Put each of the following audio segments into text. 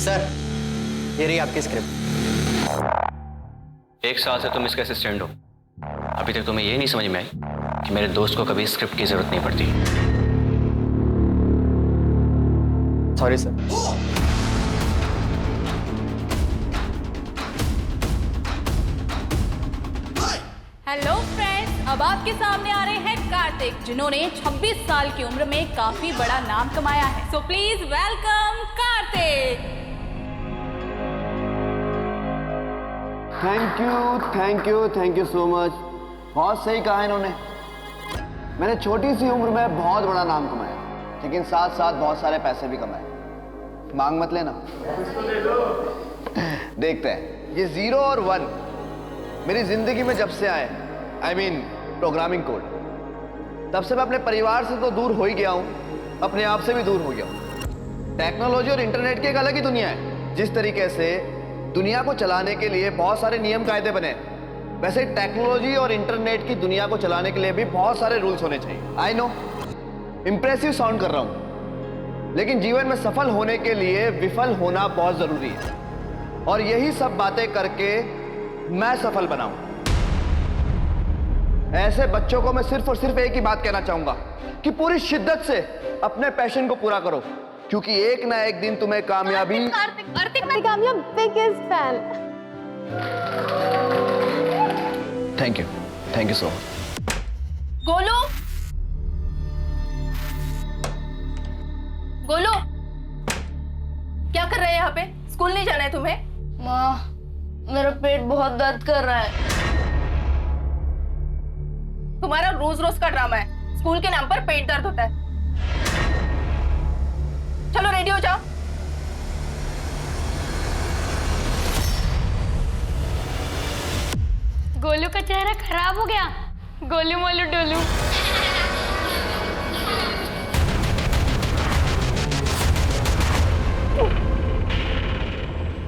Sir, ये रही आपकी स्क्रिप्ट। 1 साल से तुम इसके असिस्टेंट हो, अभी तक तुम्हें ये नहीं समझ में आई कि मेरे दोस्त को कभी स्क्रिप्ट की जरूरत नहीं पड़ती। Sorry sir. हेलो फ्रेंड्स, अब आपके सामने आ रहे हैं कार्तिक, जिन्होंने 26 साल की उम्र में काफी बड़ा नाम कमाया है। So please welcome Kartik. Thank you so much. बहुत सही कहा इन्होंने। मैंने छोटी सी उम्र में बहुत बड़ा नाम कमाया, लेकिन साथ साथ बहुत सारे पैसे भी कमाए। मांग मत लेना। देखते हैं। ये 0 और 1 मेरी जिंदगी में जब से आए, I mean प्रोग्रामिंग कोड, तब से मैं अपने परिवार से तो दूर हो ही गया हूं, अपने आप से भी दूर हो गया हूं। टेक्नोलॉजी और इंटरनेट की एक अलग ही दुनिया है। जिस तरीके से दुनिया को चलाने के लिए बहुत सारे नियम कायदे बने, वैसे टेक्नोलॉजी और इंटरनेट की दुनिया को चलाने के लिए भी बहुत सारे रूल्स होने चाहिए। आई नो इंप्रेसिव साउंड कर रहा हूं, लेकिन जीवन में सफल होने के लिए विफल होना बहुत जरूरी है, और यही सब बातें करके मैं सफल बना हूं। ऐसे बच्चों को मैं सिर्फ और सिर्फ एक ही बात कहना चाहूंगा कि पूरी शिद्दत से अपने पैशन को पूरा करो, क्योंकि एक ना एक दिन तुम्हें कामयाबी। Kartik biggest fan. Thank you so much. Golu, Golu, क्या कर रहे हैं यहाँ पे? स्कूल नहीं जाना है तुम्हें? माँ, मेरा पेट बहुत दर्द कर रहा है। तुम्हारा रोज रोज का ड्रामा है। स्कूल के नाम पर पेट दर्द होता है। चलो रेडी हो जाओ। गोलू का चेहरा खराब हो गया। गोलू मोलू डोलू।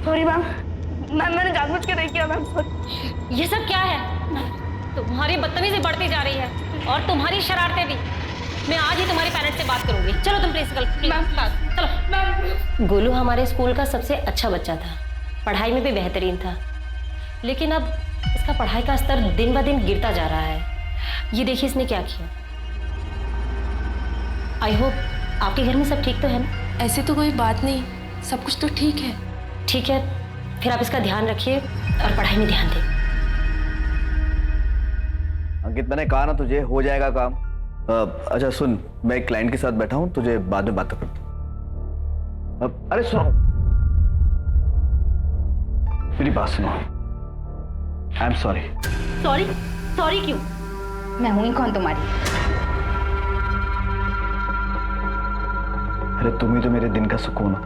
सॉरी मैम, मैंने जानबूझ के नहीं किया मैम, सॉरी। ये सब क्या है? तुम्हारी बदतमीजी बढ़ती जा रही है और तुम्हारी शरारतें भी। मैं आज ही तुम्हारी पेरेंट्स से बात करूंगी। चलो तुम प्रिंसिपल चलो। गोलू हमारे स्कूल का सबसे अच्छा बच्चा था, पढ़ाई में भी बेहतरीन था, लेकिन अब इसका पढ़ाई का स्तर दिन ब दिन गिरता जा रहा है। ये देखिए इसने क्या किया। आई होप आपके घर में सब ठीक तो है ना? ऐसे तो कोई बात नहीं, सब कुछ तो ठीक है। ठीक है, फिर आप इसका ध्यान रखिए और पढ़ाई में ध्यान दें। अंकित, मैंने कहा ना तुझे हो जाएगा काम। अच्छा सुन, मैं एक क्लाइंट के साथ बैठा हूं, तुझे बाद में बात करता हूं। अरे सुनो, मेरी बात सुनो। I am sorry. सॉरी क्यों? मैं हूं ही कौन तुम्हारी? अरे तुम ही तो मेरे दिन का सुकून हो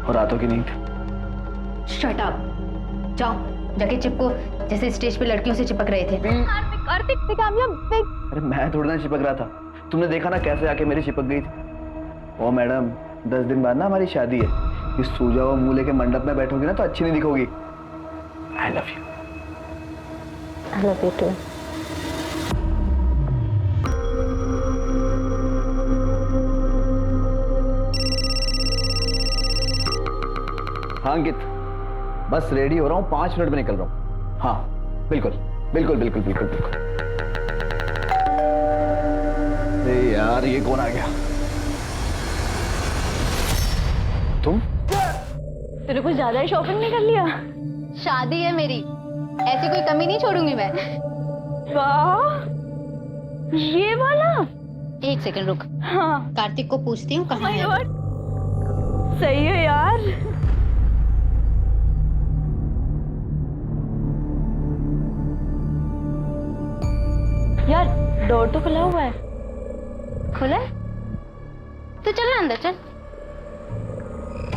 और रातों की नींद। Shut up. जाओ जाके चिपको, जैसे स्टेज पे लड़कियों से चिपक रहे थे। कार्तिक अरे मैं थोड़ा ना चिपक रहा था, तुमने देखा ना कैसे आके मेरी चिपक गई थी। ओ मैडम, 10 दिन बाद ना हमारी शादी है। इस सूजा हुआ मुंह लेके मंडप में बैठोगी ना तो अच्छी नहीं दिखोगी। I love you. I love you too. हाँ अंकित, बस रेडी हो रहा हूँ, 5 मिनट में निकल रहा हूँ। हाँ बिल्कुल। अरे यार, ये कौन आ गया? तुम? तेरे कुछ ज्यादा ही शॉपिंग नहीं कर लिया? शादी है मेरी, ऐसी कोई कमी नहीं छोड़ूंगी मैं। वाह, ये वाला। 1 सेकंड रुक। हाँ, कार्तिक को पूछती हूँ कहाँ है। सही है यार। यार डोर तो खुला हुआ है। खुला है? तो चल ना अंदर चल।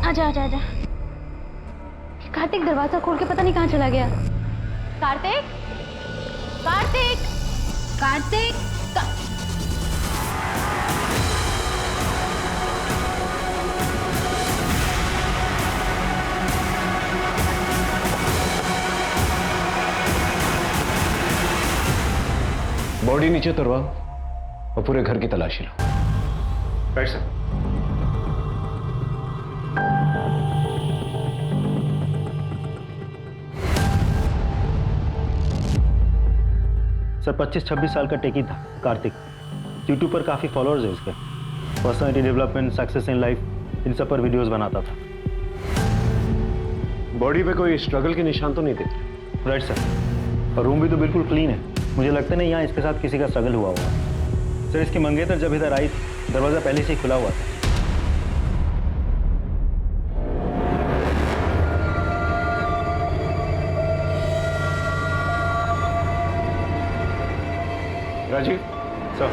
आजा। कार्तिक दरवाजा खोल के पता नहीं कहाँ चला गया। कार्तिक। बॉडी नीचे उतरवा और पूरे घर की तलाशी लो। Right sir. सर 25-26 साल का टेकी था कार्तिक। यूट्यूब पर काफ़ी फॉलोअर्स है उसके। Personality development, success in life, इन सब पर वीडियोस बनाता था। बॉडी पे कोई स्ट्रगल के निशान तो नहीं दिख? Right sir. और रूम भी तो बिल्कुल क्लीन है। मुझे लगता नहीं यहाँ इसके साथ किसी का स्ट्रगल हुआ होगा। सर इसकी मंगेतर जब इधर आई दरवाज़ा पहले से ही खुला हुआ था। राजीव सर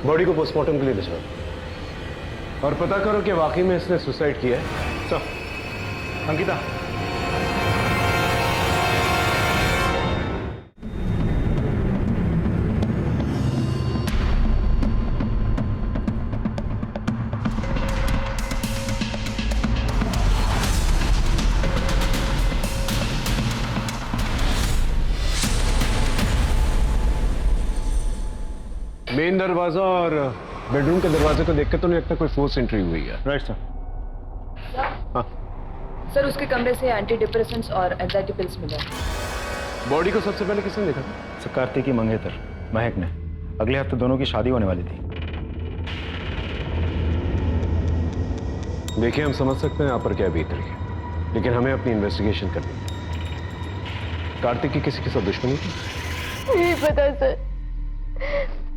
बॉडी को पोस्टमार्टम के लिए ले जाओ और पता करो कि वाकई में इसने सुसाइड किया है। सर अंकिता, मेन दरवाजा और बेडरूम के दरवाजे को देखकर तो नहीं लगता कोई फोर्स एंट्री हुई है। Right sir. हाँ, सर उसके कमरे से एंटी डिप्रेसेंट्स और एंजाइटी पिल्स मिले। बॉडी को सबसे पहले किसने देखा था? सर कार्तिक की मंगेतर महक ने। अगले हफ्ते दोनों की शादी होने वाली थी। देखिए, हम समझ सकते हैं आप पर क्या बीत रही है, लेकिन हमें अपनी इन्वेस्टिगेशन करनी है। कार्तिक की किसी के साथ दुश्मनी थी? नहीं पता सर।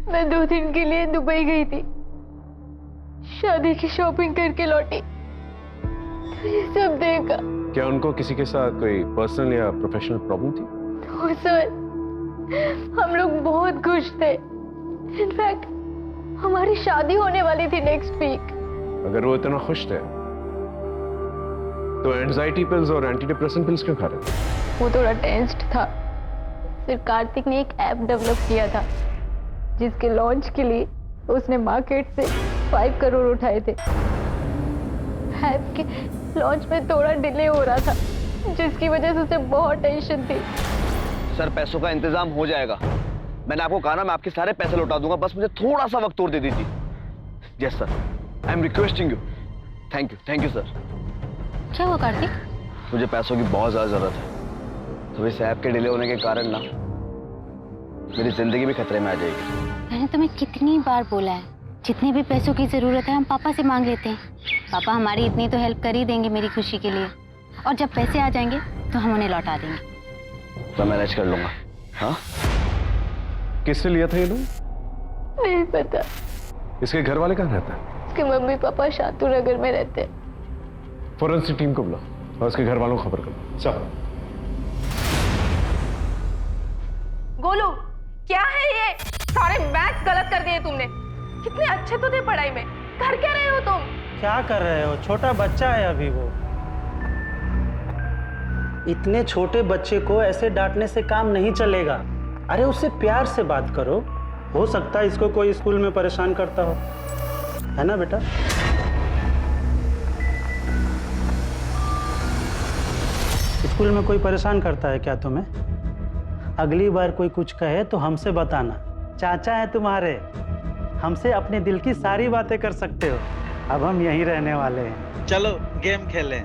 मैं 2 दिन के लिए दुबई गई थी, शादी की शॉपिंग करके लौटी तो ये सब देखा। क्या उनको किसी के साथ कोई पर्सनल या प्रोफेशनल प्रॉब्लम थी? तो सर हम लोग बहुत खुश थे। इनफैक्ट हमारी शादी होने वाली थी नेक्स्ट वीक। अगर वो इतना खुश थे तो एंजाइटी पिल्स और एंटी डिप्रेसेंट पिल्स क्यों खा रहे थे? वो थोड़ा टेंस्ड था। फिर कार्तिक ने एक ऐप डेवलप किया था जिसके लॉन्च के लिए उसने मार्केट से 5 करोड़ उठाए थे। ऐप के लॉन्च में थोड़ा डिले हो रहा था जिसकी वजह से उसे बहुत टेंशन थी। सर पैसों का इंतजाम हो जाएगा। मैंने आपको कहा ना, मैं आपके सारे पैसे लौटा दूंगा, बस मुझे थोड़ा सा वक्त और दे दीजिए। Yes sir, I am requesting you. Thank you sir. क्या हुआ कार्तिक? मुझे पैसों की बहुत ज्यादा जरूरत है, तो इस ऐप के डिले होने के कारण ना मेरी जिंदगी भी खतरे में आ जाएगी। मैंने तुम्हें कितनी बार बोला है, जितनी भी पैसों की जरूरत है हम पापा से मांग लेते हैं। पापा हमारी इतनी तो हेल्प कर ही देंगे मेरी खुशी के लिए, और जब पैसे आ जाएंगे तो हम उन्हें लौटा देंगे। मैं मैनेज कर लूंगा। हाँ, किससे लिया था ये लोन? नहीं पता। इसके घर वाले कहाँ रहते हैं? उसके मम्मी पापा शातू नगर में रहते हैं। फॉरेंसिक टीम को बुलाओ और उसके घर वालों को खबर करो। चलो। गोलू, क्या है ये? सारे मैथ्स गलत कर दिए तुमने। कितने अच्छे तो थे पढ़ाई में, कर क्या रहे हो तुम? क्या कर रहे हो? छोटा बच्चा है अभी वो। इतने छोटे बच्चे को ऐसे डांटने से काम नहीं चलेगा। अरे उससे प्यार से बात करो। हो सकता है इसको कोई स्कूल में परेशान करता हो, है ना बेटा? स्कूल में कोई परेशान करता है क्या तुम्हें? अगली बार कोई कुछ कहे तो हमसे बताना। चाचा है तुम्हारे, हमसे अपने दिल की सारी बातें कर सकते हो। अब हम यहीं रहने वाले हैं। चलो गेम खेलें।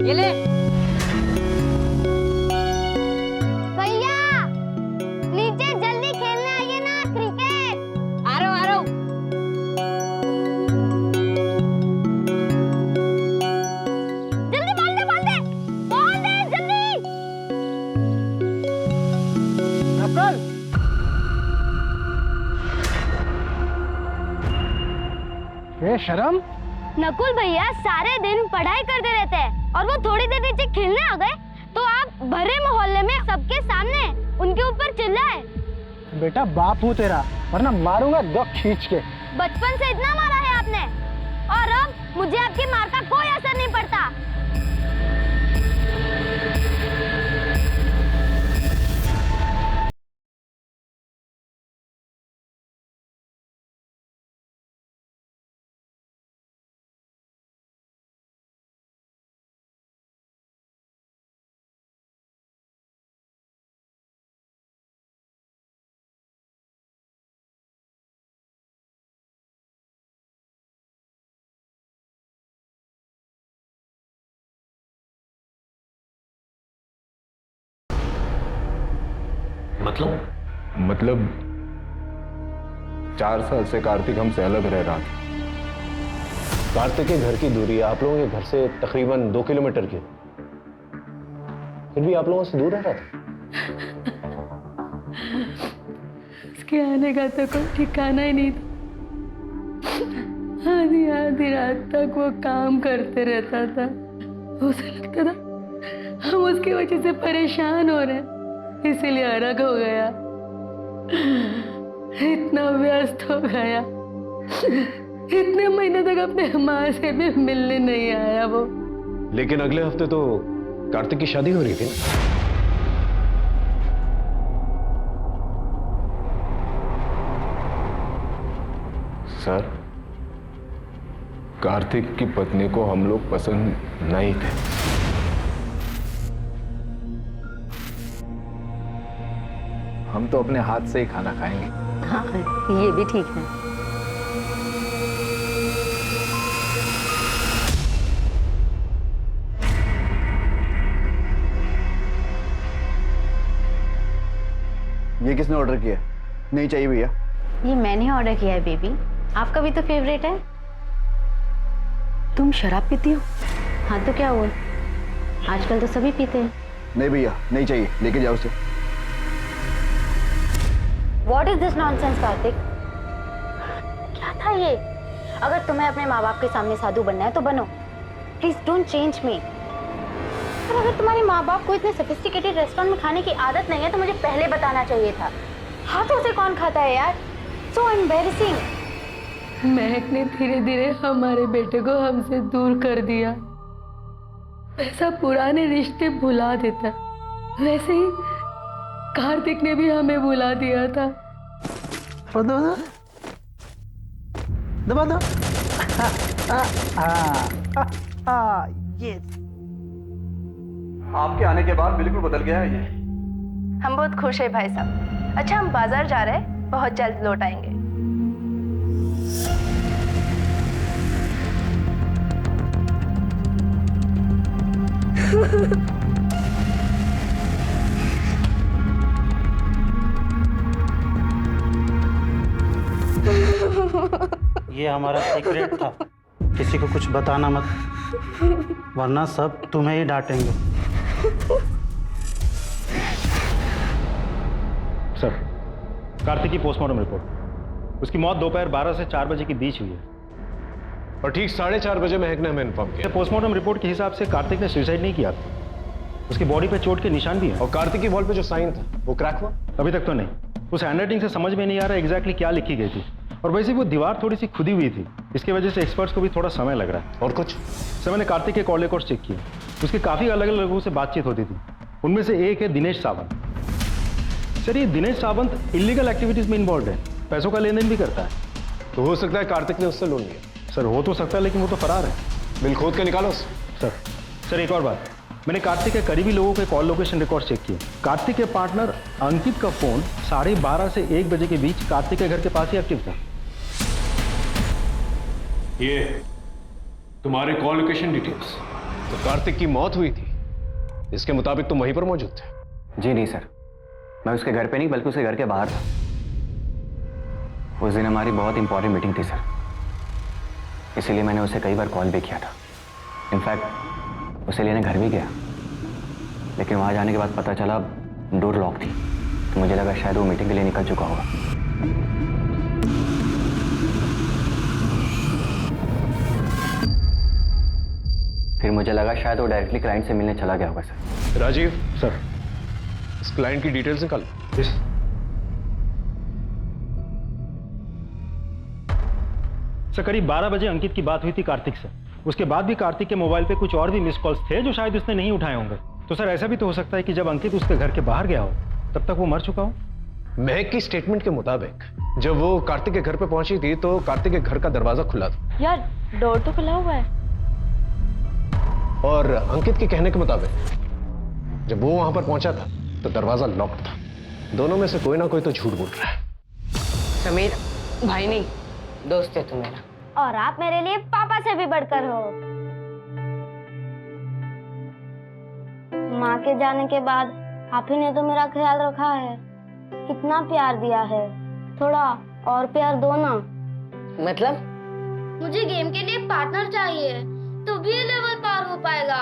ये ले। भैया नीचे जल्दी खेलने आइए ना, क्रिकेट। आ रहा हूँ, आ रहा हूँ। जल्दी बॉल दे, बॉल दे, बॉल दे जल्दी। नकल। ये शर्म। नकुल भैया सारे दिन पढ़ाई करते रहते हैं और वो थोड़ी देर नीचे खेलने आ गए तो आप भरे मोहल्ले में सबके सामने उनके ऊपर चिल्लाए। बेटा बाप हूँ तेरा, वरना मारूंगा दो खींच के। बचपन से इतना मारा है आपने और अब मुझे आपकी मार का कोई असर नहीं पड़ता। मतलब 4 साल से कार्तिक हमसे अलग रह रहा था। कार्तिक के घर की दूरी आप लोगों के घर से तकरीबन 2 किलोमीटर की, फिर भी आप लोगों से दूर रह रहा था। उसके आने का तो कोई ठिकाना ही नहीं था। आधी आधी रात तक वो काम करते रहता था। उसे लगता था हम उसकी वजह से परेशान हो रहे हैं, इसीलिए अलग हो गया। इतना व्यस्त हो गया, इतने महीने तक अपने माँ से भी मिलने नहीं आया वो। लेकिन अगले हफ्ते तो कार्तिक की शादी हो रही थी ना? सर, कार्तिक की पत्नी को हम लोग पसंद नहीं थे। हम तो अपने हाथ से ही खाना खाएंगे। हाँ, ये भी ठीक है। ये किसने ऑर्डर किया? नहीं चाहिए भैया। ये मैंने ऑर्डर किया है बेबी, आपका भी तो फेवरेट है। तुम शराब पीती हो? हाँ तो क्या हुआ, आजकल तो सभी पीते हैं। नहीं भैया, नहीं चाहिए, लेके जाओ उसे। What is this nonsense, Kartik? क्या था ये? अगर तुम्हें अपने माँ बाप के सामने साधु बनना है तो बनो, प्लीज डोंट चेंज मी। पर अगर तुम्हारे माँ बाप को इतने सोफिस्टिकेटेड रेस्टोरेंट में खाने की आदत नहीं है तो मुझे पहले बताना चाहिए था। हाथों से कौन खाता है यार? So embarrassing. महक ने धीरे धीरे हमारे बेटे को हमसे दूर कर दिया। ऐसा पुराने रिश्ते भुला देता, वैसे ही कार्तिक ने भी हमें भुला दिया था। दबा दो। यस। आपके आने के बाद बिल्कुल बदल गया है ये। हम बहुत खुश हैं भाई साहब। अच्छा, हम बाजार जा रहे हैं, बहुत जल्द लौट आएंगे। ये हमारा सीक्रेट था, किसी को कुछ बताना मत, वरना सब तुम्हें ही डांटेंगे। सर, कार्तिक की पोस्टमार्टम रिपोर्ट। उसकी मौत दोपहर 12 से 4 बजे के बीच हुई है। और ठीक 4:30 बजे महक ने हमें इन्फॉर्म किया। पोस्टमार्टम रिपोर्ट के हिसाब से कार्तिक ने सुसाइड नहीं किया था। उसकी बॉडी पे चोट के निशान भी हैं। और कार्तिक की वॉल पे जो साइन था वो क्रैक हुआ? अभी तक तो नहीं। उस हैंडराइटिंग से समझ में नहीं आ रहा एग्जैक्टली क्या लिखी गई थी, और वैसे वो दीवार थोड़ी सी खुदी हुई थी, इसकी वजह से एक्सपर्ट्स को भी थोड़ा समय लग रहा है। और कुछ? सर, मैंने कार्तिक के कॉल रिकॉर्ड्स चेक किए, उसके काफी अलग अलग लोगों से बातचीत होती थी। उनमें से एक है दिनेश सावंत। सर, ये दिनेश सावंत इलीगल एक्टिविटीज में इन्वॉल्व है, पैसों का लेन देन भी करता है। तो हो सकता है कार्तिक ने उससे लोन लिया। सर, हो तो सकता है, लेकिन वो तो फरार है। बिल खोद के निकालो। सर एक और बात, मैंने कार्तिक के करीबी लोगों के कॉल लोकेशन रिकॉर्ड चेक किए। कार्तिक के पार्टनर अंकित का फोन 12:30 से 1 बजे के बीच कार्तिक के घर के पास ही एक्टिव था। ये तुम्हारे कॉल लोकेशन डिटेल्स? तो कार्तिक की मौत हुई थी, इसके मुताबिक तुम वहीं पर मौजूद थे? जी नहीं सर, मैं उसके घर पे नहीं बल्कि उसके घर के बाहर था। उस दिन हमारी बहुत इंपॉर्टेंट मीटिंग थी सर, इसीलिए मैंने उसे कई बार कॉल भी किया था। इनफैक्ट उसे लेने घर भी गया, लेकिन वहां जाने के बाद पता चला डोर लॉक थी, तो मुझे लगा शायद वो मीटिंग के लिए निकल चुका होगा। फिर मुझे लगा शायद वो डायरेक्टली क्लाइंट से मिलने चला गया होगा सर। राजीव, सर, इस क्लाइंट की डिटेल्स निकाल। सर, करीब 12 बजे अंकित की बात हुई थी कार्तिक से। उसके बाद भी कार्तिक के मोबाइल पे कुछ और भी मिस कॉल्स थे जो शायद उसने नहीं उठाए होंगे। तो सर, ऐसा भी तो हो सकता है कि जब अंकित उसके घर के बाहर गया हो तब तक वो मर चुका हो। महक की स्टेटमेंट के मुताबिक जब वो कार्तिक के घर पे पहुंची थी तो कार्तिक के घर का दरवाजा खुला था। यार, डोर तो खुला हुआ है। और अंकित के कहने के मुताबिक जब वो वहां पर पहुंचा था तो दरवाजा लॉक्ड था। दोनों में से कोई ना कोई तो झूठ बोल रहा है। समीर भाई नहीं, दोस्त है तू मेरा। और आप मेरे लिए पापा से भी बढ़कर हो। माँ के जाने के बाद आप ही ने तो मेरा ख्याल रखा है। कितना प्यार दिया है, थोड़ा और प्यार दो ना। मतलब? मुझे गेम के लिए पार्टनर चाहिए, तो भी ये लेवल पार हो पाएगा।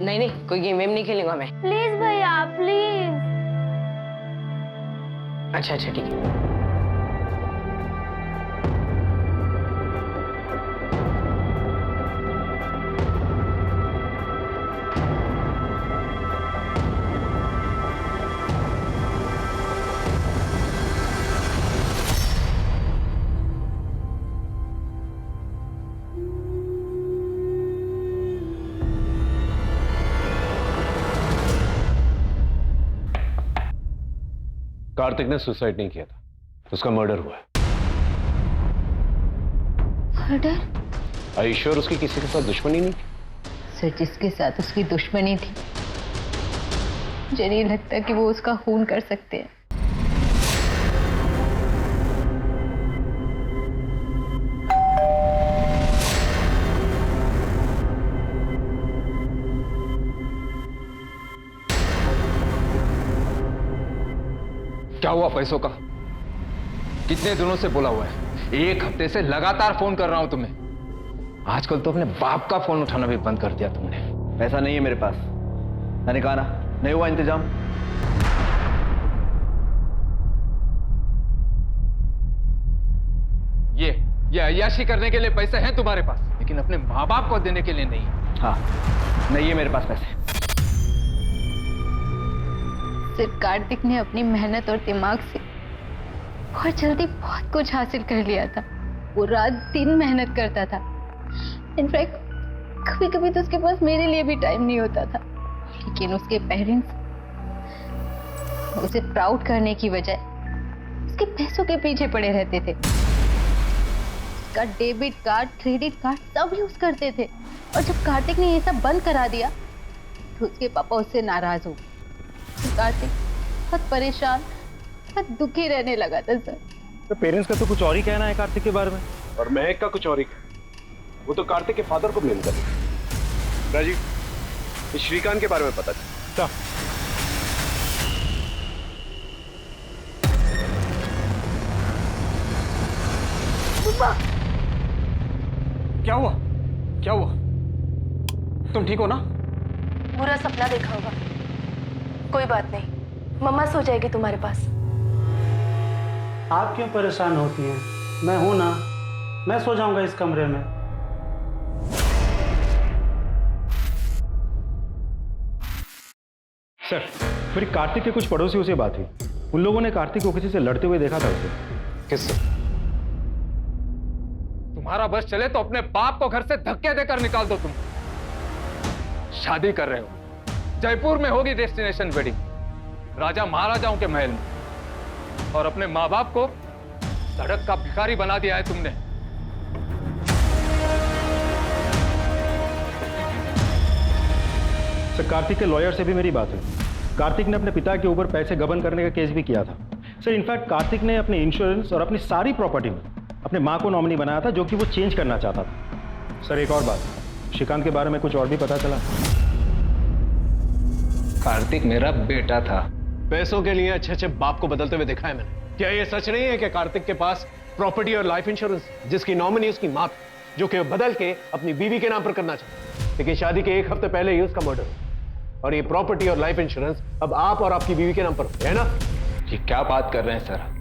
नहीं नहीं, कोई गेम वेम नहीं खेलूंगा मैं। प्लीज भैया प्लीज। अच्छा अच्छा ठीक है। कार्तिक ने सुसाइड नहीं किया था, उसका मर्डर हुआ है। मर्डर? Are you sure उसकी किसी के साथ दुश्मनी नहीं थी? सर, जिसके साथ उसकी दुश्मनी थी, मुझे नहीं लगता कि वो उसका खून कर सकते हैं। क्या हुआ पैसों का? कितने दिनों से बोला हुआ है, 1 हफ्ते से लगातार फोन कर रहा हूं तुम्हें। आजकल तो अपने बाप का फोन उठाना भी बंद कर दिया तुमने। पैसा नहीं है मेरे पास, मैंने कहा ना, नहीं हुआ इंतजाम। ये अय्याशी करने के लिए पैसे हैं तुम्हारे पास, लेकिन अपने माँ बाप को देने के लिए नहीं। हाँ, नहीं है मेरे पास पैसे। सिर्फ कार्तिक ने अपनी मेहनत और दिमाग से बहुत जल्दी बहुत कुछ हासिल कर लिया था। वो रात दिन मेहनत करता था। इनफैक्ट कभी कभी तो उसके पास मेरे लिए भी टाइम नहीं होता था, लेकिन उसके पेरेंट्स उसे प्राउड करने की बजाय उसके पैसों के पीछे पड़े रहते थे। उसका डेबिट कार्ड, क्रेडिट कार्ड सब यूज करते थे, और जब कार्तिक ने ये सब बंद करा दिया तो उसके पापा उससे नाराज हो। कार्तिक बहुत परेशान, बहुत दुखी रहने लगा था सर। तो पेरेंट्स का तो कुछ और ही कहना है कार्तिक के बारे में, और महक का कुछ और ही। वो तो कार्तिक के फादर को ब्लेम कर रही है। राजीव, इस श्रीकांत के बारे में पता चला। क्या हुआ? क्या हुआ? तुम ठीक हो ना? बुरा सपना देखा होगा। कोई बात नहीं, मम्मा सो जाएगी तुम्हारे पास। आप क्यों परेशान होती हैं? मैं हूं ना, मैं सो जाऊंगा इस कमरे में। सर, मेरी कार्तिक के कुछ पड़ोसियों से बात हुई। उन लोगों ने कार्तिक को किसी से लड़ते हुए देखा था उसे। किससे? तुम्हारा बस चले तो अपने बाप को घर से धक्के देकर निकाल दो। तुम शादी कर रहे हो, जयपुर में होगी डेस्टिनेशन वेडिंग, राजा महाराजाओं के महल में, और अपने माँ बाप को सड़क का भिखारी बना दिया है तुमने। सर, कार्तिक के लॉयर से भी मेरी बात हुई। कार्तिक ने अपने पिता के ऊपर पैसे गबन करने का केस भी किया था। सर, इनफैक्ट कार्तिक ने अपने इंश्योरेंस और अपनी सारी प्रॉपर्टी में अपने माँ को नॉमिनी बनाया था, जो कि वो चेंज करना चाहता था। सर, एक और बात, श्रीकांत के बारे में कुछ और भी पता चला। कार्तिक मेरा बेटा था। पैसों के लिए अच्छे अच्छे बाप को बदलते हुए देखा है मैंने। क्या ये सच नहीं है कि कार्तिक के पास प्रॉपर्टी और लाइफ इंश्योरेंस, जिसकी नॉमिनी उसकी मां, जो कि बदल के अपनी बीवी के नाम पर करना चाहता, लेकिन शादी के 1 हफ्ते पहले ही उसका मर्डर हुआ, और ये प्रॉपर्टी और लाइफ इंश्योरेंस अब आप और आपकी बीवी के नाम पर है ना? ये क्या बात कर रहे हैं सर?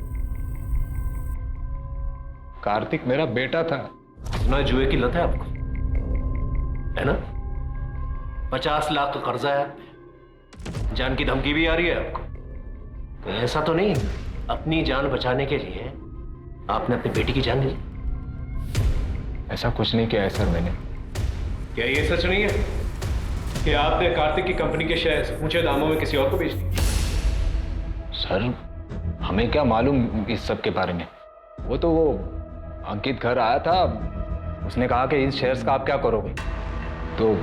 कार्तिक मेरा बेटा था। सुना जुए की लत है आपको, है ना? 50 लाख का कर्जा है, जान की धमकी भी आ रही है आपको। तो ऐसा तो नहीं अपनी जान बचाने के लिए आपने अपनी बेटी की जान ली? ऐसा कुछ नहीं किया है सर मैंने। क्या ये सच नहीं है कि आपने कार्तिक की कंपनी के शेयर ऊंचे दामों में किसी और को बेच दिए? सर, हमें क्या मालूम इस सब के बारे में। वो तो अंकित घर आया था, उसने कहा कि इन शेयर्स का आप क्या करोगे, तो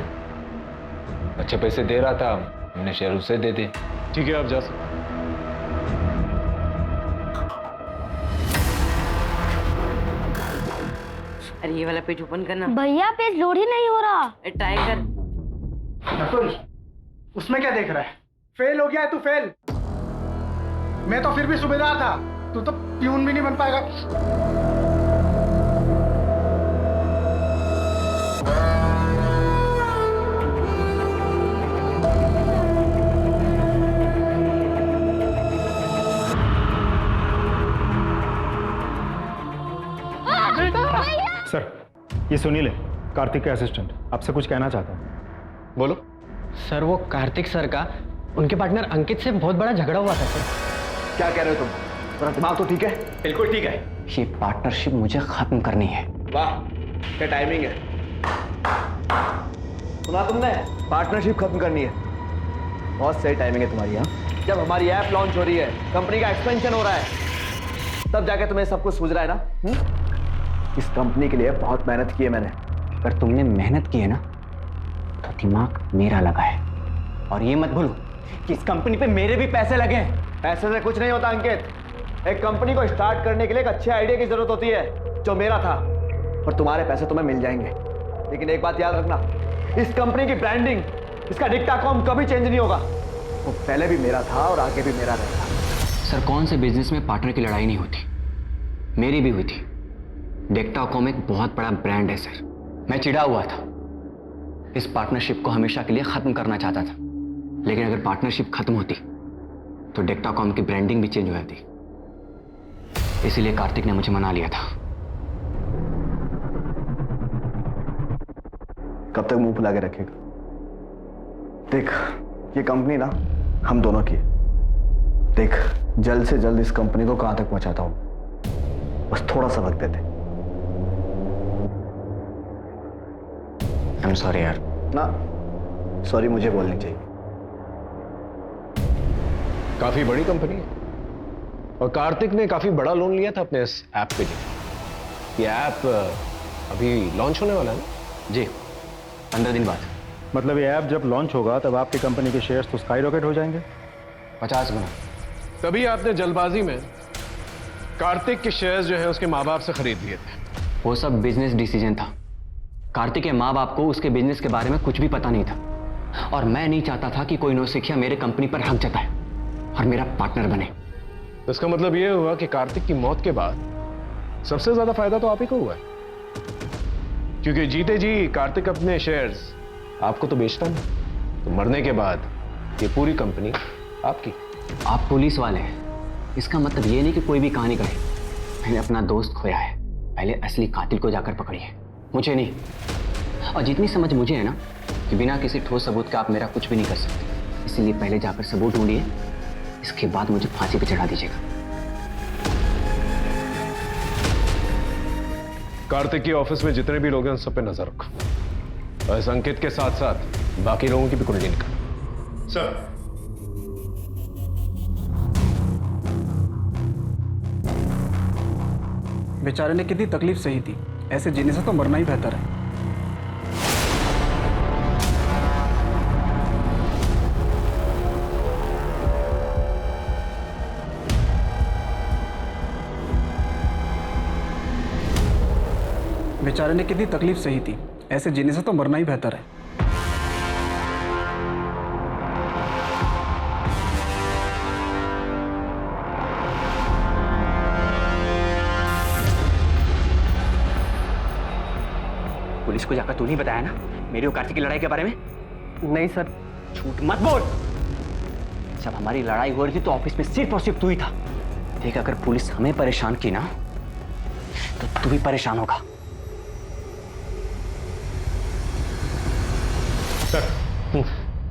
अच्छे पैसे दे रहा था, मैंने शेयर उसे दे दिए। ठीक है, आप जा सकते। अरे ये वाला पेज ओपन करना। भैया पेज लोड ही नहीं हो रहा। ट्राई कर। नकुल, उसमें क्या देख रहा है? फेल हो गया है तू, फेल। मैं तो फिर भी सूबेदार था, तू तो प्यून भी नहीं बन पाएगा। सर, ये सुनील है, कार्तिक का असिस्टेंट, आपसे कुछ कहना चाहता हूँ। बोलो। सर, वो कार्तिक सर का उनके पार्टनर अंकित से बहुत बड़ा झगड़ा हुआ था सर। क्या कह रहे हो तुम? तुम्हारा दिमाग तो ठीक है? बिल्कुल ठीक है। ये पार्टनरशिप मुझे खत्म करनी है। वाह, क्या टाइमिंग है। सुना तुमने? पार्टनरशिप खत्म करनी है। बहुत सही टाइमिंग है तुम्हारी। यहाँ जब हमारी ऐप लॉन्च हो रही है, कंपनी का एक्सपेंशन हो रहा है, तब जाके तुम्हें सब कुछ सूझ रहा है ना? इस कंपनी के लिए बहुत मेहनत की है मैंने। अगर तुमने मेहनत की है ना, तो दिमाग मेरा लगा है। और ये मत भूलो कि इस कंपनी पे मेरे भी पैसे लगे हैं। पैसे से कुछ नहीं होता अंकित। एक कंपनी को स्टार्ट करने के लिए एक अच्छे आइडिया की जरूरत होती है, जो मेरा था। और तुम्हारे पैसे तुम्हें मिल जाएंगे, लेकिन एक बात याद रखना, इस कंपनी की ब्रांडिंग, इसका डिक्टाकॉम कभी चेंज नहीं होगा। वो पहले भी मेरा था और आगे भी मेरा रहेगा। सर, कौन से बिजनेस में पार्टनर की लड़ाई नहीं होती? मेरी भी हुई थी। डिक्टाकॉम एक बहुत बड़ा ब्रांड है सर। मैं चिढ़ा हुआ था, इस पार्टनरशिप को हमेशा के लिए खत्म करना चाहता था। लेकिन अगर पार्टनरशिप खत्म होती तो डिक्टाकॉम की ब्रांडिंग भी चेंज हो जाती। इसीलिए कार्तिक ने मुझे मना लिया था। कब तक मुंह फुला के रखेगा? देख, ये कंपनी ना हम दोनों की है। देख, जल्द से जल्द इस कंपनी को कहां तक पहुंचाता हूं, बस थोड़ा सा वक्त देते। आई एम सॉरी यार। ना, सॉरी मुझे बोलनी चाहिए। काफी बड़ी कंपनी है और कार्तिक ने काफी बड़ा लोन लिया था अपने इस ऐप के लिए। ये ऐप अभी लॉन्च होने वाला है ना? जी, 15 दिन बाद। मतलब ये ऐप जब लॉन्च होगा तब आपकी कंपनी के शेयर्स तो स्काई रॉकेट हो जाएंगे? 50 गुना। तभी आपने जल्दबाजी में कार्तिक के शेयर्स जो है उसके माँ बाप से खरीद लिए थे। वो सब बिजनेस डिसीजन था। कार्तिक के माँ बाप को उसके बिजनेस के बारे में कुछ भी पता नहीं था, और मैं नहीं चाहता था कि कोई नौसिखिया मेरे कंपनी पर हक जताए और मेरा पार्टनर बने। तो इसका मतलब यह हुआ कि कार्तिक की मौत के बाद सबसे ज्यादा फायदा तो आप ही को हुआ है, क्योंकि जीते जी कार्तिक अपने शेयर्स आपको तो बेचता नहीं, तो मरने के बाद ये पूरी कंपनी आपकी। आप पुलिस वाले हैं, इसका मतलब ये नहीं कि कोई भी कहानी कहे। मैंने अपना दोस्त खोया है, पहले असली कातिल को जाकर पकड़िए, मुझे नहीं। और जितनी समझ मुझे है ना कि बिना किसी ठोस सबूत के आप मेरा कुछ भी नहीं कर सकते, इसीलिए पहले जाकर सबूत ढूंढिए, इसके बाद मुझे फांसी पे चढ़ा दीजिएगा। कार्तिक के ऑफिस में जितने भी लोग हैं उन सब पे नजर रखो, और इस अंकित के साथ साथ बाकी लोगों की भी कुंडली निकालो। सर, बेचारे ने कितनी तकलीफ सही थी, ऐसे जीने से तो मरना ही बेहतर है। बेचारे ने कितनी तकलीफ सही थी, ऐसे जीने से तो मरना ही बेहतर है। पुलिस को जाकर तू नहीं बताया ना मेरी और कार्तिक की लड़ाई के बारे में? नहीं सर। झूठ मत बोल। जब हमारी लड़ाई हो रही थी तो ऑफिस में सिर्फ और सिर्फ तू ही था। देख, अगर पुलिस हमें परेशान की ना तो तू भी परेशान होगा। सर,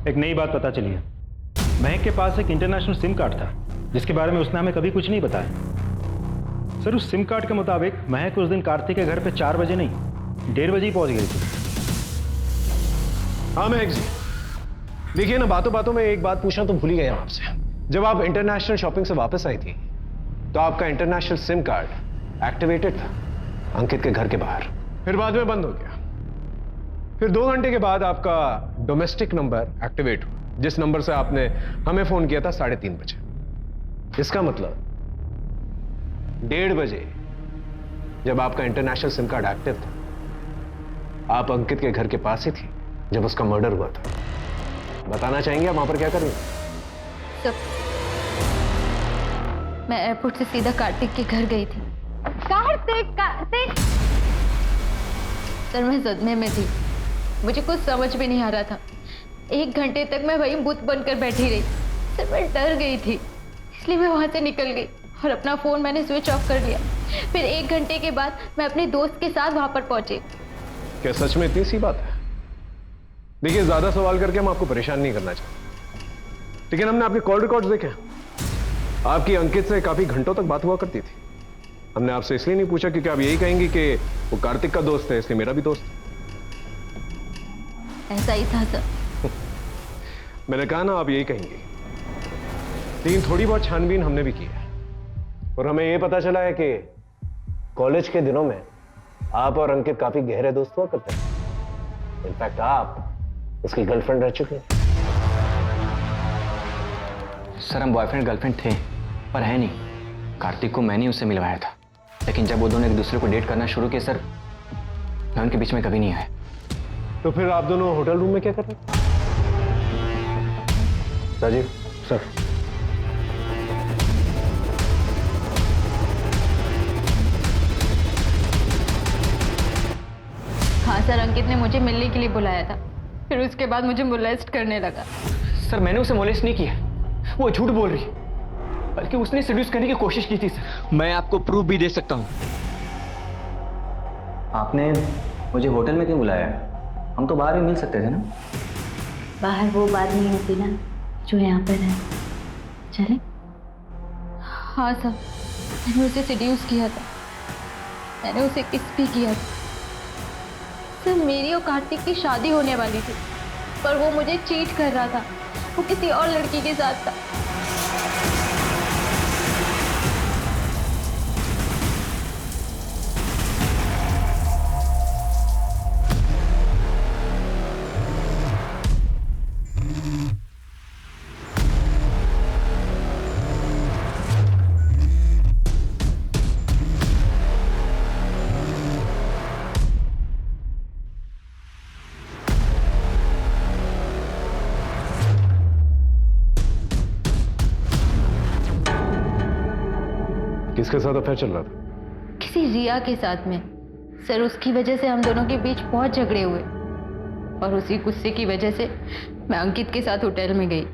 एक नई बात पता चली है। महक के पास एक इंटरनेशनल सिम कार्ड था जिसके बारे में उसने हमें कभी कुछ नहीं बताया। सर, उस सिम कार्ड के मुताबिक महक उस दिन कार्तिक के घर पे 4 बजे नहीं 1:30 बजे ही पहुंच गई थी। हाँ महक जी, देखिए ना, बातों बातों में एक बात पूछना तो भूल ही गया आपसे। जब आप इंटरनेशनल शॉपिंग से वापस आई थी तो आपका इंटरनेशनल सिम कार्ड एक्टिवेटेड था अंकित के घर के बाहर, फिर बाद में बंद हो गया। फिर 2 घंटे के बाद आपका डोमेस्टिक नंबर एक्टिवेट हुआ, जिस नंबर से आपने हमें फोन किया था 3:30 बजे। इसका मतलब 1:30 बजे जब आपका इंटरनेशनल सिम कार्ड एक्टिव था, आप अंकित के घर के पास ही थी जब उसका मर्डर हुआ था। बताना चाहेंगे आप वहां पर क्या कर रही हैं? मैं एयरपोर्ट से सीधा कार्तिक के घर गई थी। कार्तिक सर, मैं सदमे में थी। मुझे कुछ समझ भी नहीं आ रहा था। 1 घंटे तक मैं वहीं भूत बनकर बैठी रही। सर, मैं डर गई थी, इसलिए मैं वहां से निकल गई और अपना फोन मैंने स्विच ऑफ कर लिया। फिर 1 घंटे के बाद मैं अपने दोस्त के साथ वहां पर पहुंची। क्या सच में इतनी सी बात है? देखिए, ज्यादा सवाल करके हम आपको परेशान नहीं करना चाहते, लेकिन हमने आपके कॉल रिकॉर्ड्स देखे हैं। आपकी अंकित से काफी घंटों तक बात हुआ करती थी। हमने आपसे इसलिए नहीं पूछा क्योंकि आप यही कहेंगी कि वो कार्तिक का दोस्त है, इसलिए मेरा भी दोस्त है। ऐसा ही था सर। मैंने कहा ना, आप यही कहेंगी। लेकिन थोड़ी बहुत छानबीन हमने भी की है और हमें यह पता चला है कि कॉलेज के दिनों में आप और अंकित काफी गहरे दोस्त हुआ करते हैं। इनफैक्ट आप उसकी गर्लफ्रेंड रह चुकी हैं। सर, हम बॉयफ्रेंड गर्लफ्रेंड थे, पर है नहीं। कार्तिक को मैंने उससे मिलवाया था, लेकिन जब वो दोनों एक दूसरे को डेट करना शुरू किए सर, मैं उनके बीच में कभी नहीं आया। तो फिर आप दोनों होटल रूम में क्या कर रहे थे? राजीव सर, हाँ सर, अंकित ने मुझे मिलने के लिए बुलाया था। फिर उसके बाद मुझे मोलेस्ट करने लगा। सर, मैंने उसे मोलेस्ट नहीं किया, वो झूठ बोल रही है। बल्कि उसने सेड्यूस करने की कोशिश की थी सर। मैं आपको प्रूफ भी दे सकता हूँ। आपने मुझे होटल में क्यों बुलाया? हम तो बाहर भी मिल सकते थे ना। बाहर वो बात नहीं होती ना जो यहाँ पर है। चले? हाँ सर, मैंने उसे सेड्यूस किया था। मैंने उसे किस भी किया था। सर, मेरी और कार्तिक की शादी होने वाली थी, पर वो मुझे चीट कर रहा था। वो किसी और लड़की के साथ था। किसके साथ अफेयर चल रहा था? किसी रिया के साथ में। सर, उसकी वजह से हम दोनों के बीच बहुत झगड़े हुए और उसी गुस्से की वजह से मैं अंकित के साथ होटल में गई।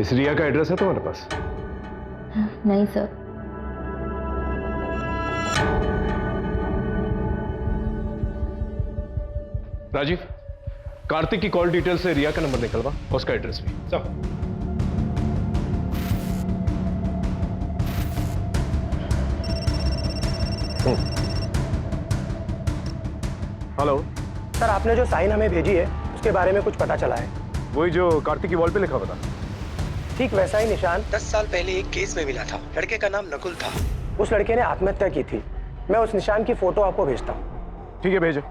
इस रिया का एड्रेस है तुम्हारे पास? नहीं सर। राजीव, कार्तिक की कॉल डिटेल से रिया का नंबर निकलवा, उसका एड्रेस भी। हेलो सर, आपने जो साइन हमें भेजी है उसके बारे में कुछ पता चला है? वही जो कार्तिक की वॉल पे लिखा हुआ था। ठीक वैसा ही निशान 10 साल पहले एक केस में मिला था। लड़के का नाम नकुल था। उस लड़के ने आत्महत्या की थी। मैं उस निशान की फोटो आपको भेजता हूँ। ठीक है, भेजो।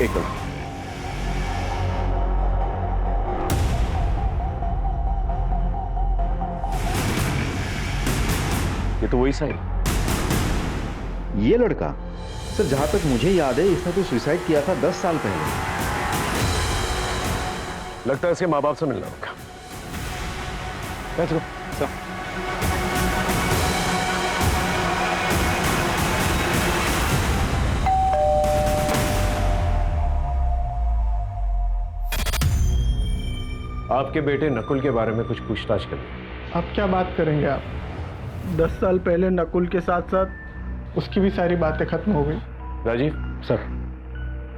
एक मिनट। ये तो वही साइन। ये लड़का सर, जहां तक मुझे याद है, इसने तो सुसाइड किया था 10 साल पहले। लगता है इसके माँ बाप से मिलना होगा। Let's go. So. आपके बेटे नकुल के बारे में कुछ पूछताछ करें। अब क्या बात करेंगे आप? 10 साल पहले नकुल के साथ साथ उसकी भी सारी बातें खत्म हो गई। राजीव सर,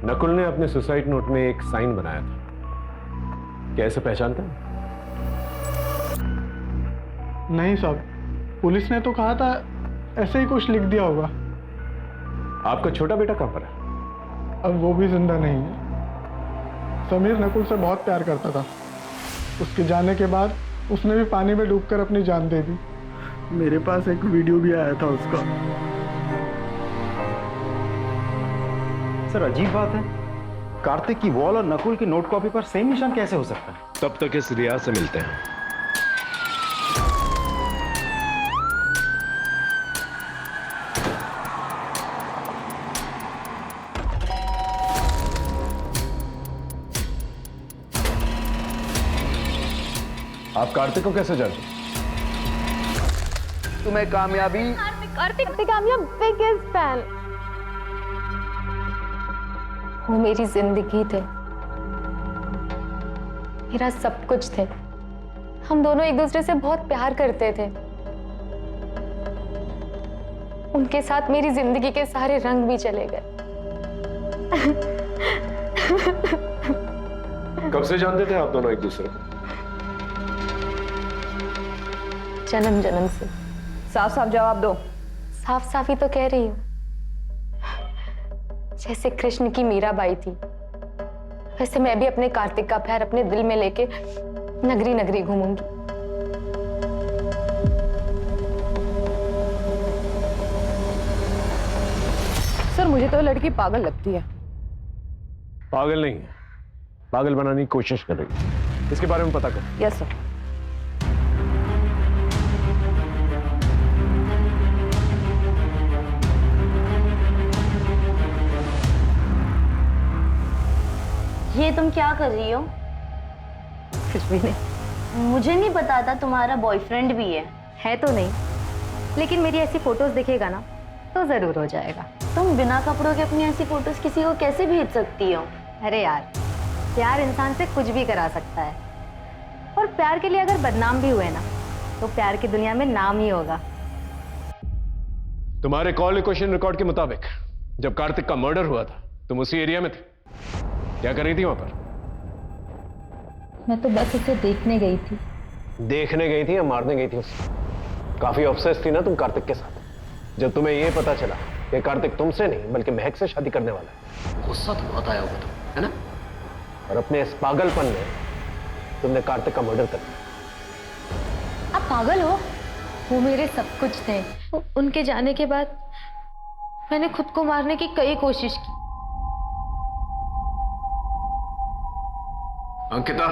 नकुल ने अपने सुसाइड नोट में एक साइन बनाया था, क्या इसे पहचानता है? नहीं साहब, पुलिस ने तो कहा था ऐसे ही कुछ लिख दिया होगा। आपका छोटा बेटा कहां पर है? अब वो भी जिंदा नहीं है। समीर नकुल से बहुत प्यार करता था। उसके जाने के बाद उसने भी पानी में डूबकर अपनी जान दे दी। मेरे पास एक वीडियो भी आया था उसका। सर, अजीब बात है, कार्तिक की वॉल और नकुल की नोट कॉपी पर सेम निशान कैसे हो सकता है? तब तक इस रिया से मिलते हैं। आप कार्तिक को कैसे जानते हैं? तुम्हें कामयाबी। Kartik I am biggest fan. वो मेरी जिंदगी थे, मेरा सब कुछ थे। हम दोनों एक दूसरे से बहुत प्यार करते थे। उनके साथ मेरी जिंदगी के सारे रंग भी चले गए। कब से जानते थे आप दोनों एक दूसरे को? जन्म जन्म से। साफ साफ जवाब दो। साफ साफ ही तो कह रही हूँ। जैसे कृष्ण की मीराबाई थी, वैसे मैं भी अपने कार्तिक का प्यार अपने दिल में लेके नगरी नगरी घूमूंगी। सर मुझे तो लड़की पागल लगती है। पागल नहीं है, पागल बनाने की कोशिश कर रही है। इसके बारे में पता कर। Yes sir. ये तुम क्या कर रही हो? कुछ भी नहीं। मुझे नहीं पता था तुम्हारा बॉयफ्रेंड भी है तो नहीं, लेकिन मेरी ऐसी फोटोज दिखेगा ना तो जरूर हो जाएगा। तुम बिना कपड़ों के अपनी ऐसी फोटोज किसी को कैसे भेज सकती हो? अरे यार, प्यार इंसान से कुछ भी करा सकता है, और प्यार के लिए अगर बदनाम भी हुए ना तो प्यार की दुनिया में नाम ही होगा। तुम्हारे कॉल क्वेश्चन रिकॉर्ड के मुताबिक जब कार्तिक का मर्डर हुआ था तुम उसी एरिया में थे। क्या कर रही थी वहां पर? मैं तो बस उसे देखने गई थी। देखने गई थी या मारने गई थी उसे? काफी ऑब्सेस थी ना तुम कार्तिक के साथ। जब तुम्हें यह पता चला कि कार्तिक तुमसे नहीं बल्कि महक से शादी करने वाला है, गुस्सा तो बहुत आया होगा तुम्हें, है ना? और अपने इस पागलपन में तुमने कार्तिक का मर्डर कर दिया। आप पागल हो? वो मेरे सब कुछ थे। उनके जाने के बाद मैंने खुद को मारने की कई कोशिश की। अंकिता,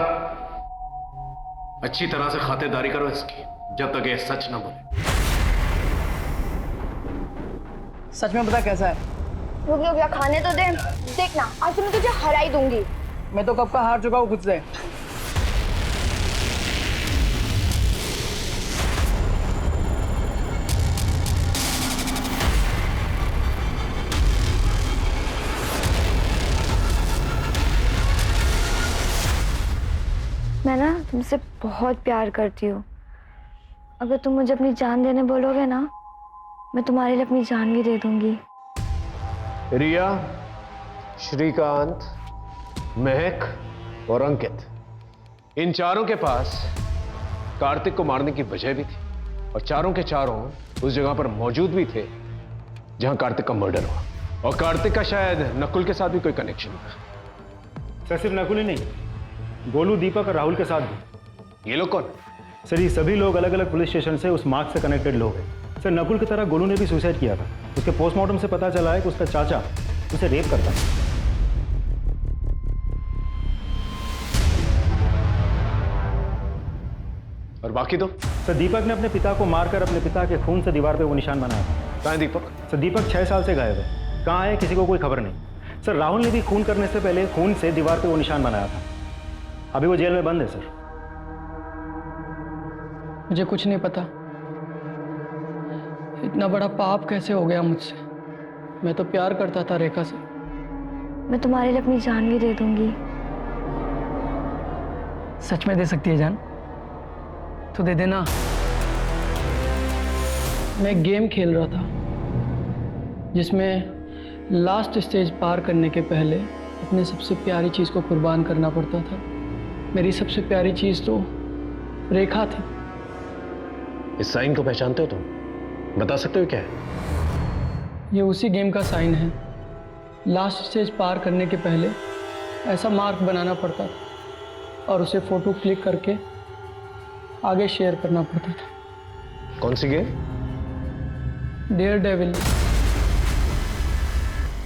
अच्छी तरह से खातिरदारी करो इसकी, जब तक ये सच ना बोले। सच में पता कैसा है? रुक रुक, खाने तो दे। देखना आज मैं तुझे हरा ही दूंगी। मैं तो कब का हार चुका हूँ खुद से। मैं ना तुमसे बहुत प्यार करती हूँ। अगर तुम मुझे अपनी जान देने बोलोगे ना, मैं तुम्हारे लिए अपनी जान भी दे दूंगी। रिया, श्रीकांत, महक और अंकित, इन चारों के पास कार्तिक को मारने की वजह भी थी, और चारों के चारों उस जगह पर मौजूद भी थे जहां कार्तिक का मर्डर हुआ। और कार्तिक का शायद नकुल के साथ भी कोई कनेक्शन था। सर सिर्फ नकुल ही नहीं, गोलू, दीपक और राहुल के साथ भी। ये लोग कौन? सर ये सभी लोग अलग अलग पुलिस स्टेशन से उस मार्च से कनेक्टेड लोग हैं। सर नकुल की तरह गोलू ने भी सुसाइड किया था। उसके पोस्टमार्टम से पता चला है कि उसका चाचा उसे रेप करता है। और बाकी दो? सर दीपक ने अपने पिता को मारकर अपने पिता के खून से दीवार पे वो निशान बनाया था। कहाँ है दीपक? सर दीपक 6 साल से गायब है। कहाँ है किसी को कोई खबर नहीं। सर राहुल ने भी खून करने से पहले खून से दीवार पे वो निशान बनाया था। अभी वो जेल में बंद है सर। मुझे कुछ नहीं पता, इतना बड़ा पाप कैसे हो गया मुझसे। मैं तो प्यार करता था रेखा से। मैं तुम्हारे लिए अपनी जान भी दे दूंगी। सच में दे सकती है जान? तो दे देना। मैं एक गेम खेल रहा था जिसमें लास्ट स्टेज पार करने के पहले अपने सबसे प्यारी चीज़ को कुर्बान करना पड़ता था। मेरी सबसे प्यारी चीज़ तो रेखा थी। इस साइन को पहचानते हो तुम? बता सकते हो क्या है? ये उसी गेम का साइन है। लास्ट स्टेज पार करने के पहले ऐसा मार्क बनाना पड़ता था और उसे फोटो क्लिक करके आगे शेयर करना पड़ता था। कौन सी गेम? Dare devil.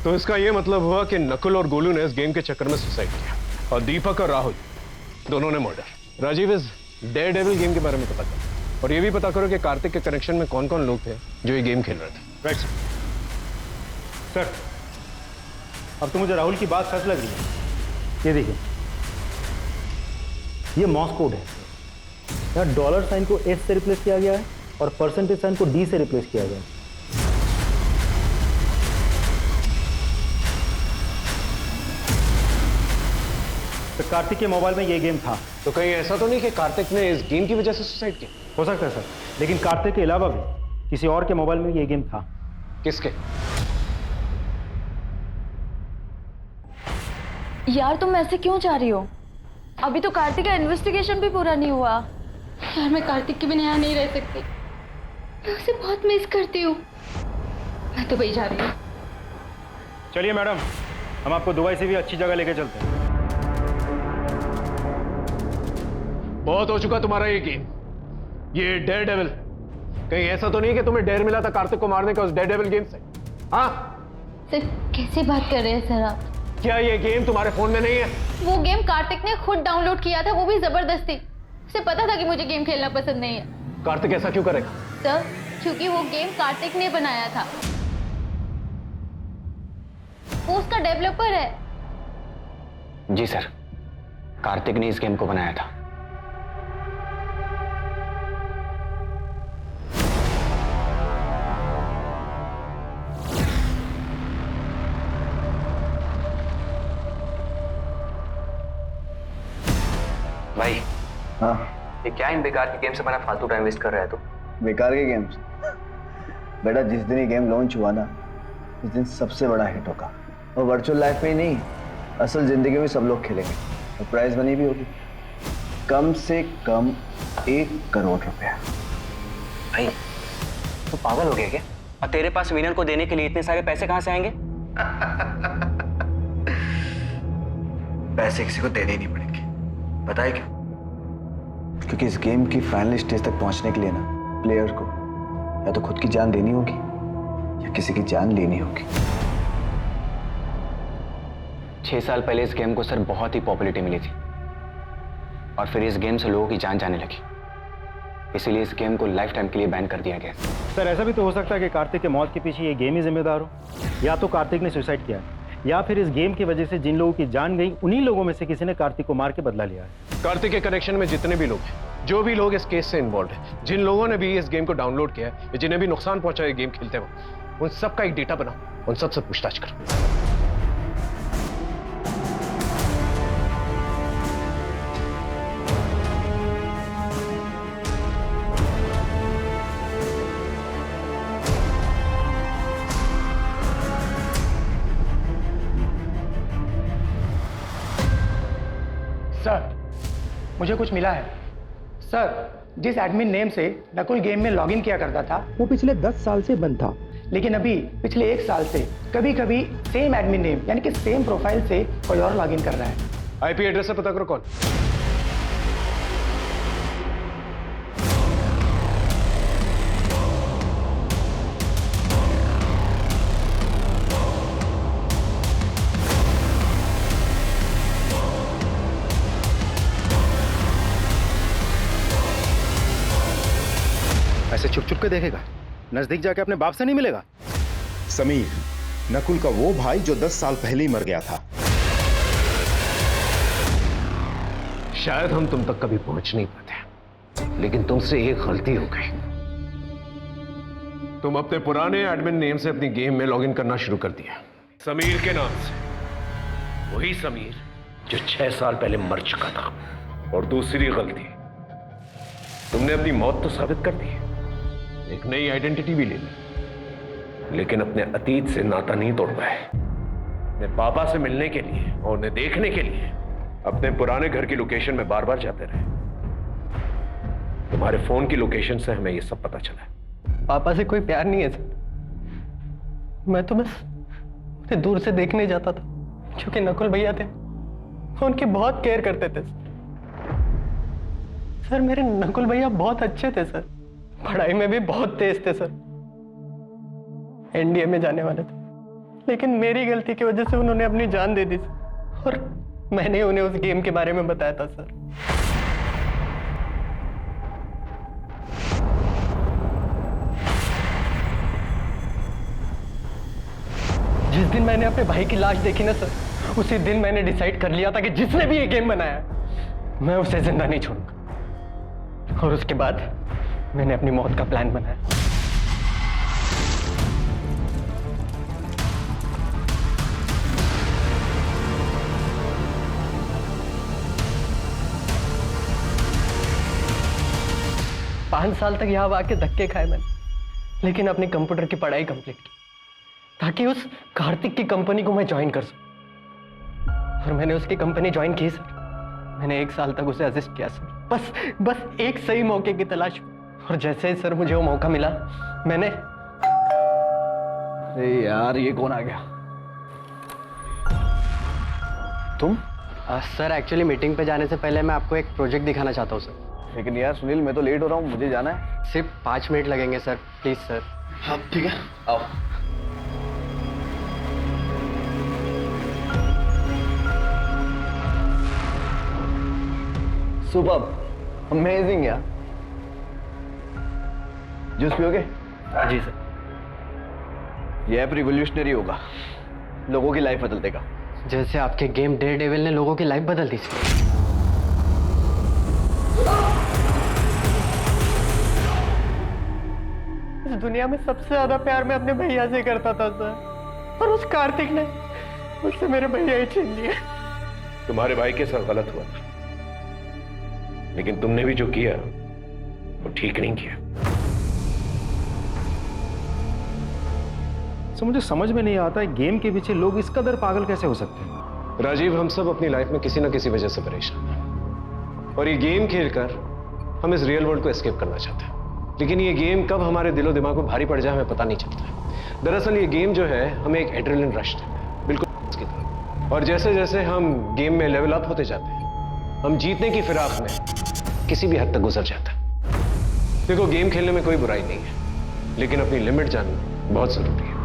तो इसका यह मतलब हुआ कि नकुल और गोलू ने इस गेम के चक्कर में सुसाइड किया, और दीपक और राहुल दोनों ने मर्डर। राजीव, इस डेयर डेविल गेम के बारे में पता करो, और ये भी पता करो कि कार्तिक के कनेक्शन में कौन कौन लोग थे जो ये गेम खेल रहे थे। Right sir. अब तो मुझे राहुल की बात सच लग रही है। ये देखिए, ये मॉस कोड है। यहाँ डॉलर साइन को एस से रिप्लेस किया गया है और परसेंटेज साइन को डी से रिप्लेस किया गया। तो कार्तिक के मोबाइल में ये गेम था। तो कहीं ऐसा तो नहीं कि कार्तिक ने इस गेम की वजह से सुसाइड किया? हो सकता है सर, लेकिन कार्तिक के अलावा भी किसी और के मोबाइल में ये गेम था। किसके? यार तुम ऐसे क्यों जा रही हो? अभी तो कार्तिक का इन्वेस्टिगेशन भी पूरा नहीं हुआ। यार मैं कार्तिक के बिना यहाँ नहीं रह सकती, मैं उसे बहुत मिस करती हूँ। मैं तो वही जा रही हूँ। चलिए मैडम, हम आपको दुबई से भी अच्छी जगह लेके चलते हैं। बहुत हो चुका तुम्हारा ये गेम, ये डेयर डेविल। कहीं ऐसा तो नहीं कि तुम्हें डेयर मिला था कार्तिक को मारने का उस डेयर डेविल गेम से? हाँ सर कैसे बात कर रहे हैं सर आप? क्या ये गेम तुम्हारे फोन में नहीं है? वो गेम कार्तिक ने खुद डाउनलोड किया था, वो भी जबरदस्ती। उसे पता था कि मुझे गेम खेलना पसंद नहीं है। कार्तिक ऐसा क्यों करेगा? सर क्योंकि वो गेम कार्तिक ने बनाया था, वो उसका डेवलपर है। जी सर, कार्तिक ने इस गेम को बनाया था। भाई हाँ ये क्या इन बेकार की गेम से बना फालतू टाइम वेस्ट कर रहा है तू? बेकार के गेम्स? बेटा जिस दिन ये गेम लॉन्च हुआ ना, उस दिन सबसे बड़ा हिट होगा। और वर्चुअल लाइफ में ही नहीं, असल जिंदगी में सब लोग खेलेंगे और प्राइज मनी भी होगी, कम से कम 1 करोड़ रुपया। भाई तू पागल हो गया क्या? और तेरे पास विनर को देने के लिए इतने सारे पैसे कहां से आएंगे? पैसे किसी को देने ही नहीं पड़ेंगे, बताए क्यों? क्योंकि इस गेम की फाइनल स्टेज तक पहुंचने के लिए ना, प्लेयर को या तो खुद की जान देनी होगी या किसी की जान लेनी होगी। 6 साल पहले इस गेम को सर बहुत ही पॉपुलैरिटी मिली थी और फिर इस गेम से लोगों की जान जाने लगी, इसीलिए इस गेम को लाइफ टाइम के लिए बैन कर दिया गया। सर ऐसा भी तो हो सकता है कि कार्तिक के मौत के पीछे ये गेम ही जिम्मेदार हो, या तो कार्तिक ने सुसाइड किया है, या फिर इस गेम की वजह से जिन लोगों की जान गई उन्हीं लोगों में से किसी ने कार्तिक को मार के बदला लिया है। कार्तिक के कनेक्शन में जितने भी लोग हैं, जो भी लोग इस केस से इन्वॉल्व हैं, जिन लोगों ने भी इस गेम को डाउनलोड किया है, जिन्हें भी नुकसान पहुंचा है गेम खेलते वक्त, उन सब का एक डेटा बनाओ, उन सब से पूछताछ करो। सर मुझे कुछ मिला है। सर जिस एडमिन नेम से नकुल गेम में लॉगिन किया करता था, वो पिछले 10 साल से बंद था, लेकिन अभी पिछले 1 साल से कभी कभी सेम एडमिन नेम यानी कि सेम प्रोफाइल से कोई और लॉगिन कर रहा है। आईपी एड्रेस से पता करो कौन। ऐसे छुप छुप के देखेगा, नजदीक जाके अपने बाप से नहीं मिलेगा। समीर, नकुल का वो भाई जो 10 साल पहले ही मर गया था। शायद हम तुम तक कभी पहुंच नहीं पाते, लेकिन तुमसे एक गलती हो गई। तुम अपने पुराने एडमिन नेम से अपनी गेम में लॉगिन करना शुरू कर दिया, समीर के नाम से। वही समीर जो 6 साल पहले मर चुका था। और दूसरी गलती, तुमने अपनी मौत तो साबित कर दी, एक नई आइडेंटिटी भी ले ली, लेकिन अपने अतीत से नाता नहीं तोड़ पाए। अपने पापा से मिलने के लिए और उन्हें देखने के लिए अपने पुराने घर की लोकेशन में बार बार जाते रहे। तुम्हारे फोन की लोकेशन से हमें यह सब पता चला। पापा से कोई प्यार नहीं है सर, मैं तो बस उन्हें दूर से देखने जाता था, क्योंकि नकुल भैया थे, उनकी बहुत केयर करते थे। सर मेरे नकुल भैया बहुत अच्छे थे सर, पढ़ाई में भी बहुत तेज थे सर, एनडीए में जाने वाले थे, लेकिन मेरी गलती की वजह से उन्होंने अपनी जान दे दी सर, और मैंने उन्हें उस गेम के बारे में बताया था सर। जिस दिन मैंने अपने भाई की लाश देखी ना सर, उसी दिन मैंने डिसाइड कर लिया था कि जिसने भी ये गेम बनाया मैं उसे जिंदा नहीं छोड़ूंगा। और उसके बाद मैंने अपनी मौत का प्लान बनाया। पांच साल तक यहाँ आके धक्के खाए मैंने, लेकिन अपनी कंप्यूटर की पढ़ाई कंप्लीट की ताकि उस कार्तिक की कंपनी को मैं ज्वाइन कर सकूं। और मैंने उसकी कंपनी ज्वाइन की सर। मैंने 1 साल तक उसे असिस्ट किया सर, बस एक सही मौके की तलाश में। और जैसे ही सर मुझे वो मौका मिला, मैंने अरे यार ये कौन आ गया? तुम? सर एक्चुअली मीटिंग पे जाने से पहले मैं आपको एक प्रोजेक्ट दिखाना चाहता हूँ सर। लेकिन यार सुनील, मैं तो लेट हो रहा हूँ, मुझे जाना है। सिर्फ 5 मिनट लगेंगे सर, प्लीज सर। हाँ ठीक है, आओ। सुपर्ब, अमेजिंग यार। जूस पियोगे? जी सर। ये ऐप रिवोल्यूशनरी होगा, लोगों की लाइफ बदल देगा। जैसे आपके गेम डेयरडेविल ने लोगों की लाइफ बदल दी सर। इस दुनिया में सबसे ज्यादा प्यार मैं अपने भैया से करता था सर, और उस कार्तिक ने मुझसे मेरे भैया ही छीन लिए। तुम्हारे भाई के साथ गलत हुआ था, लेकिन तुमने भी जो किया वो ठीक नहीं किया। सो मुझे समझ में नहीं आता है गेम के पीछे लोग इस कदर पागल कैसे हो सकते हैं। राजीव, हम सब अपनी लाइफ में किसी ना किसी वजह से परेशान हैं, और ये गेम खेलकर हम इस रियल वर्ल्ड को एस्केप करना चाहते हैं। लेकिन ये गेम कब हमारे दिलो दिमाग को भारी पड़ जाए हमें पता नहीं चलता है। दरअसल ये गेम जो है हमें एक एड्रेनलिन रश देता है, बिल्कुल इसकी तरह। और जैसे जैसे हम गेम में लेवल अप होते जाते हैं, हम जीतने की फिराक में किसी भी हद तक गुजर जाता है। देखो, गेम खेलने में कोई बुराई नहीं है, लेकिन अपनी लिमिट जानना बहुत जरूरी है।